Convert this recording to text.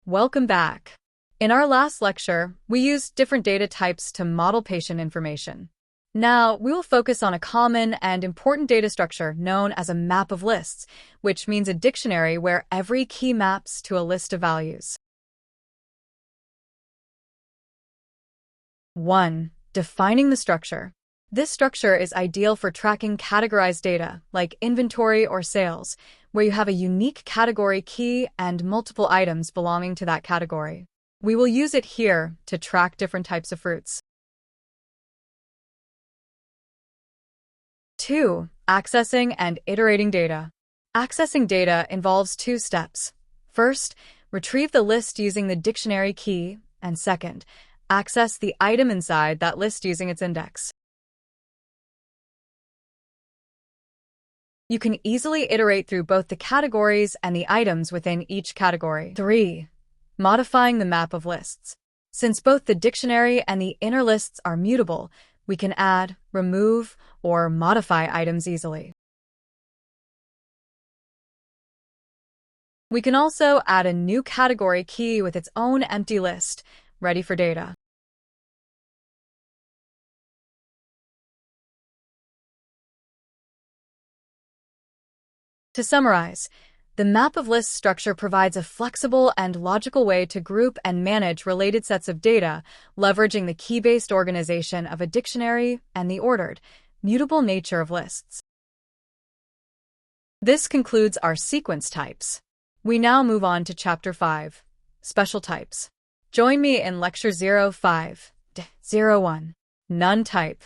Welcome back. In our last lecture, we used different data types to model patient information. Now, we will focus on a common and important data structure known as a map of lists, which means a dictionary where every key maps to a list of values. 1. Defining the structure. This structure is ideal for tracking categorized data, like inventory or sales, where you have a unique category key and multiple items belonging to that category. We will use it here to track different types of fruits. 2. Accessing and iterating data. Accessing data involves two steps. First, retrieve the list using the dictionary key, and second, access the item inside that list using its index. You can easily iterate through both the categories and the items within each category. 3. Modifying the map of lists. Since both the dictionary and the inner lists are mutable, we can add, remove, or modify items easily. We can also add a new category key with its own empty list, ready for data. To summarize, the map of lists structure provides a flexible and logical way to group and manage related sets of data, leveraging the key-based organization of a dictionary and the ordered, mutable nature of lists. This concludes our sequence types. We now move on to Chapter 5, Special Types. Join me in Lecture 05-01, None Type.